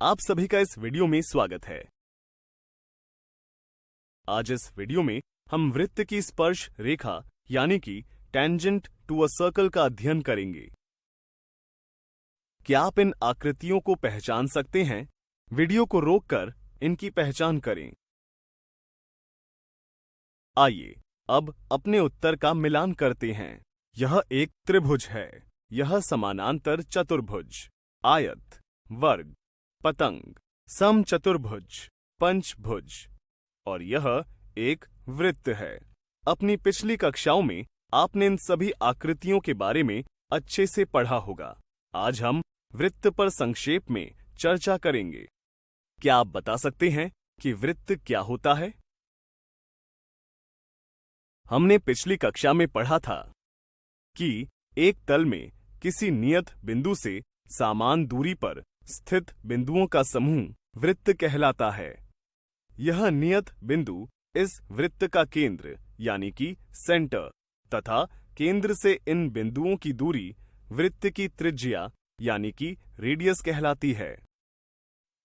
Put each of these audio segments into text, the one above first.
आप सभी का इस वीडियो में स्वागत है। आज इस वीडियो में हम वृत्त की स्पर्श रेखा यानी कि टेंजेंट टू अ सर्कल का अध्ययन करेंगे। क्या आप इन आकृतियों को पहचान सकते हैं? वीडियो को रोककर इनकी पहचान करें। आइए अब अपने उत्तर का मिलान करते हैं। यह एक त्रिभुज है, यह समानांतर चतुर्भुज, आयत, वर्ग, पतंग, समचतुर्भुज, पंचभुज और यह एक वृत्त है। अपनी पिछली कक्षाओं में आपने इन सभी आकृतियों के बारे में अच्छे से पढ़ा होगा। आज हम वृत्त पर संक्षेप में चर्चा करेंगे। क्या आप बता सकते हैं कि वृत्त क्या होता है? हमने पिछली कक्षा में पढ़ा था कि एक तल में किसी नियत बिंदु से समान दूरी पर स्थित बिंदुओं का समूह वृत्त कहलाता है। यह नियत बिंदु इस वृत्त का केंद्र यानी कि सेंटर तथा केंद्र से इन बिंदुओं की दूरी वृत्त की त्रिज्या यानी कि रेडियस कहलाती है।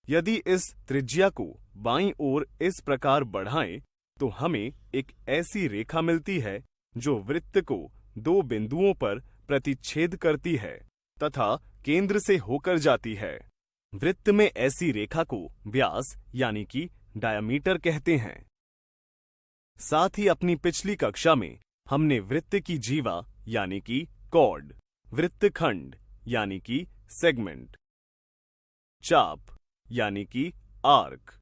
यदि इस त्रिज्या को बाईं ओर इस प्रकार बढ़ाएं तो हमें एक ऐसी रेखा मिलती है जो वृत्त को दो बिंदुओं पर प्रतिच्छेद करती है तथा केंद्र से होकर जाती है। वृत्त में ऐसी रेखा को व्यास यानी कि डायामीटर कहते हैं। साथ ही अपनी पिछली कक्षा में हमने वृत्त की जीवा यानी कि कॉर्ड, वृत्तखंड यानी कि सेगमेंट, चाप यानी कि आर्क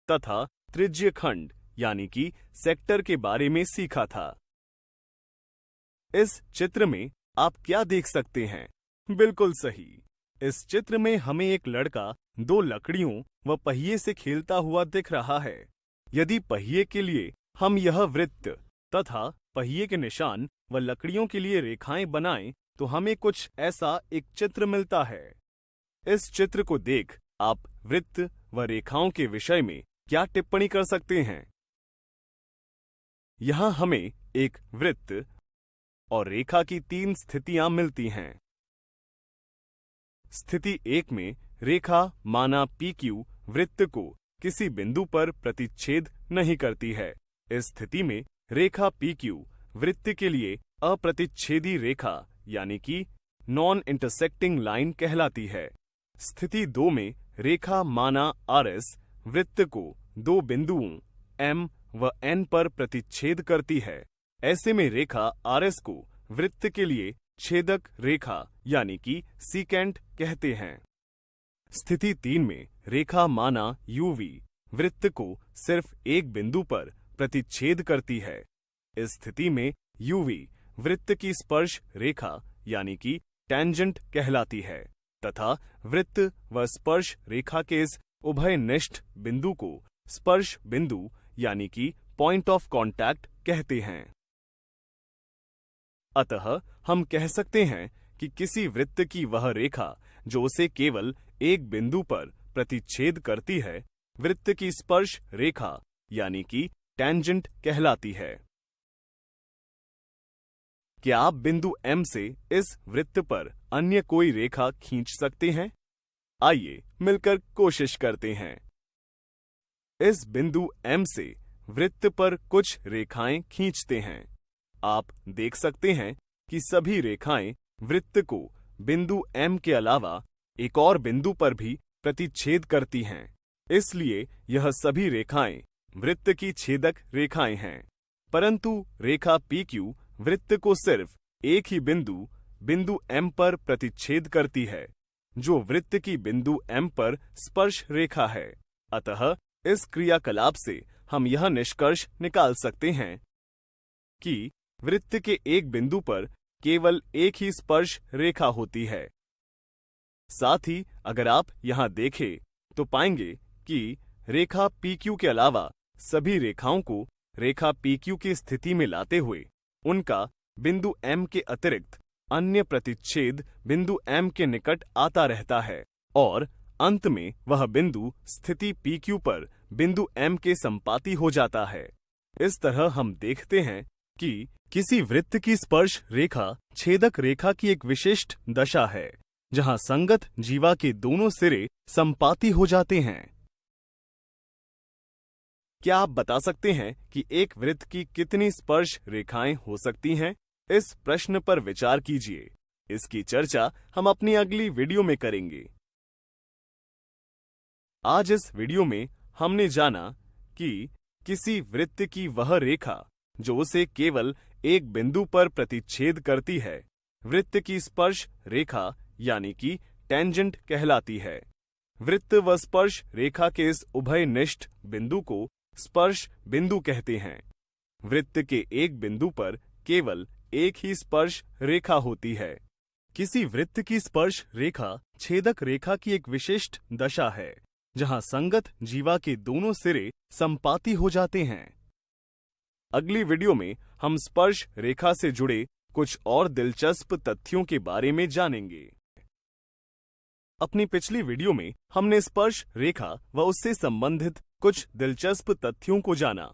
तथा त्रिज्यखंड यानी कि सेक्टर के बारे में सीखा था। इस चित्र में आप क्या देख सकते हैं? बिल्कुल सही। इस चित्र में हमें एक लड़का दो लकड़ियों व पहिए से खेलता हुआ दिख रहा है। यदि पहिए के लिए हम यह वृत्त तथा पहिए के निशान व लकड़ियों के लिए रेखाएं बनाएं तो हमें कुछ ऐसा एक चित्र मिलता है। इस चित्र को देख आप वृत्त व रेखाओं के विषय में क्या टिप्पणी कर सकते हैं? यहां हमें एक वृत्त और रेखा की तीन स्थितियां मिलती हैं। स्थिति 1 में रेखा माना PQ वृत्त को किसी बिंदु पर प्रतिच्छेद नहीं करती है। इस स्थिति में रेखा PQ वृत्त के लिए अप्रतिच्छेदी रेखा यानी कि नॉन इंटरसेक्टिंग लाइन कहलाती है। स्थिति 2 में रेखा माना RS वृत्त को दो बिंदुओं M व N पर प्रतिच्छेद करती है। ऐसे में रेखा RS को वृत्त के लिए छेदक रेखा यानी कि सीकेंट कहते हैं। स्थिति 3 में रेखा माना UV वृत्त को सिर्फ एक बिंदु पर प्रतिच्छेद करती है। इस स्थिति में UV वृत्त की स्पर्श रेखा यानी कि टेंजेंट कहलाती है तथा वृत्त व स्पर्श रेखा के इस उभयनिष्ठ बिंदु को स्पर्श बिंदु यानी कि पॉइंट ऑफ कांटेक्ट कहते हैं। अतः हम कह सकते हैं कि किसी वृत्त की वह रेखा जो उसे केवल एक बिंदु पर प्रतिच्छेद करती है वृत्त की स्पर्श रेखा यानी कि टेंजेंट कहलाती है। क्या आप बिंदु M से इस वृत्त पर अन्य कोई रेखा खींच सकते हैं? आइए मिलकर कोशिश करते हैं। इस बिंदु M से वृत्त पर कुछ रेखाएं खींचते हैं। आप देख सकते हैं कि सभी रेखाएं वृत्त को बिंदु M के अलावा एक और बिंदु पर भी प्रतिच्छेद करती हैं। इसलिए यह सभी रेखाएं वृत्त की छेदक रेखाएं हैं। परंतु रेखा PQ वृत्त को सिर्फ एक ही बिंदु M पर प्रतिच्छेद करती है, जो वृत्त की बिंदु M पर स्पर्श रेखा है। अतः इस क्रियाकलाप से हम यह निष्कर्ष निकाल सकते हैं कि वृत्त के एक बिंदु पर केवल एक ही स्पर्श रेखा होती है। साथ ही अगर आप यहां देखें तो पाएंगे कि रेखा PQ के अलावा सभी रेखाओं को रेखा PQ की स्थिति में लाते हुए उनका बिंदु M के अतिरिक्त अन्य प्रतिच्छेद बिंदु M के निकट आता रहता है और अंत में वह बिंदु स्थिति PQ पर बिंदु M के संपाती हो जाता है। इस तरह हम देखते हैं कि किसी वृत्त की स्पर्श रेखा छेदक रेखा की एक विशिष्ट दशा है। जहां संगत जीवा के दोनों सिरे संपाती हो जाते हैं। क्या आप बता सकते हैं कि एक वृत्त की कितनी स्पर्श रेखाएं हो सकती हैं? इस प्रश्न पर विचार कीजिए। इसकी चर्चा हम अपनी अगली वीडियो में करेंगे। आज इस वीडियो में हमने जाना कि किसी वृत्त की वह रेखा जो उसे केवल एक बिंदु पर प्रतिच्छेद करती है, वृत्त की स्पर्श रेखा यानी कि टेंजेंट कहलाती है। वृत्त व स्पर्श रेखा के इस उभयनिष्ठ बिंदु को स्पर्श बिंदु कहते हैं। वृत्त के एक बिंदु पर केवल एक ही स्पर्श रेखा होती है। किसी वृत्त की स्पर्श रेखा छेदक रेखा की एक विशिष्ट दशा है, जहां संगत जीवा के दोनों सिरे संपाती हो जाते हैं। अगली वीडियो में हम स्पर्श रेखा से जुड़े कुछ और दिलचस्प तथ्यों के बारे में जानेंगे। अपनी पिछली वीडियो में हमने स्पर्श रेखा व उससे संबंधित कुछ दिलचस्प तथ्यों को जाना।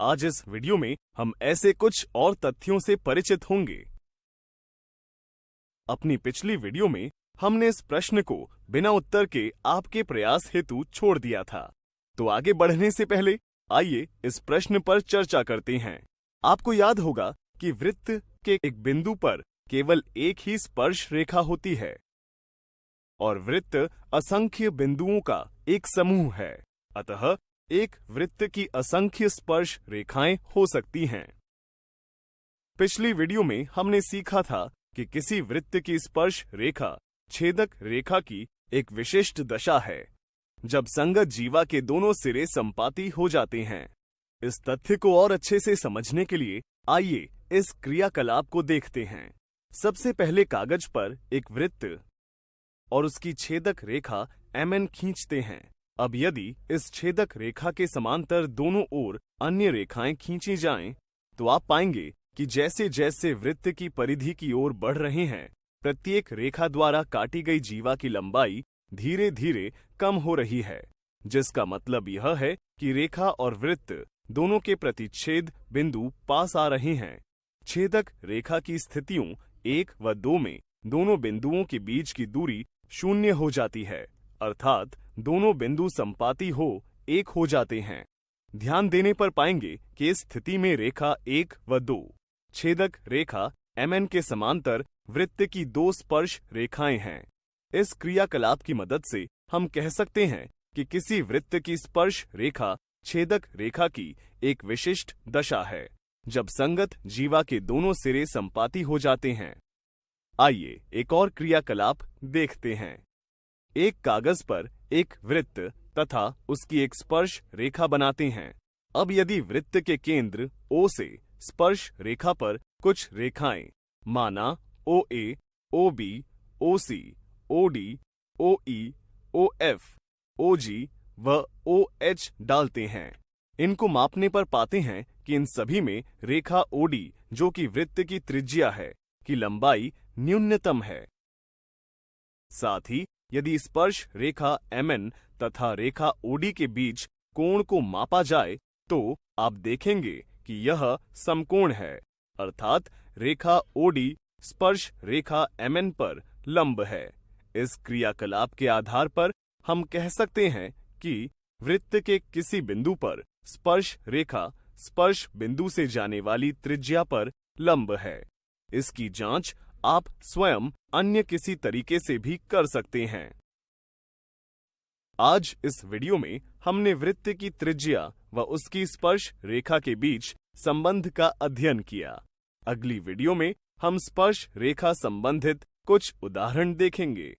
आज इस वीडियो में हम ऐसे कुछ और तथ्यों से परिचित होंगे। अपनी पिछली वीडियो में हमने इस प्रश्न को बिना उत्तर के आपके प्रयास हेतु छोड़ दिया था। तो आगे बढ़ने से पहले आइए इस प्रश्न पर चर्चा करते हैं। आपको याद होगा कि वृत्त के एक बिंदु पर केवल एक ही स्पर्श रेखा होती है और वृत्त असंख्य बिंदुओं का एक समूह है। अतः एक वृत्त की असंख्य स्पर्श रेखाएं हो सकती हैं। पिछली वीडियो में हमने सीखा था कि किसी वृत्त की स्पर्श रेखा छेदक रेखा की एक विशिष्ट दशा है, जब संगत जीवा के दोनों सिरे संपाती हो जाते हैं। इस तथ्य को और अच्छे से समझने के लिए आइए इस क्रियाकलाप को देखते हैं। सबसे पहले कागज पर एक वृत्त और उसकी छेदक रेखा MN खींचते हैं। अब यदि इस छेदक रेखा के समांतर दोनों ओर अन्य रेखाएं खींची जाएं, तो आप पाएंगे कि जैसे जैसे वृत्त की परिधि की ओर बढ़ रहे हैं, प्रत्येक रेखा द्वारा काटी गई जीवा की लंबाई धीरे धीरे कम हो रही है, जिसका मतलब यह है कि रेखा और वृत्त दोनों के प्रतिच्छेद बिंदु पास आ रहे हैं। छेदक रेखा की स्थितियों 1 व 2 में दोनों बिंदुओं के बीच की दूरी 0 हो जाती है, अर्थात दोनों बिंदु संपाती हो एक हो जाते हैं। ध्यान देने पर पाएंगे कि इस स्थिति में रेखा 1 व 2 छेदक रेखा MN के समांतर वृत्त की 2 स्पर्श रेखाएं हैं। इस क्रियाकलाप की मदद से हम कह सकते हैं कि किसी वृत्त की स्पर्श रेखा छेदक रेखा की एक विशिष्ट दशा है, जब संगत जीवा के दोनों सिरे संपाती हो जाते हैं। आइए एक और क्रियाकलाप देखते हैं। एक कागज पर एक वृत्त तथा उसकी एक स्पर्श रेखा बनाते हैं। अब यदि वृत्त के केंद्र O से स्पर्श रेखा पर कुछ रेखाएं माना OA, OB, OC, OD, OE, OF, OG व OH डालते हैं, इनको मापने पर पाते हैं कि इन सभी में रेखा OD, जो कि वृत्त की त्रिज्या है, की लंबाई न्यूनतम है। साथ ही यदि स्पर्श रेखा MN तथा रेखा OD के बीच कोण को मापा जाए, तो आप देखेंगे कि यह समकोण है, अर्थात रेखा OD स्पर्श रेखा MN पर लंब है। इस क्रियाकलाप के आधार पर हम कह सकते हैं कि वृत्त के किसी बिंदु पर स्पर्श रेखा स्पर्श बिंदु से जाने वाली त्रिज्या पर लंब है। इसकी जांच आप स्वयं अन्य किसी तरीके से भी कर सकते हैं। आज इस वीडियो में हमने वृत्त की त्रिज्या व उसकी स्पर्श रेखा के बीच संबंध का अध्ययन किया। अगली वीडियो में हम स्पर्श रेखा संबंधित कुछ उदाहरण देखेंगे।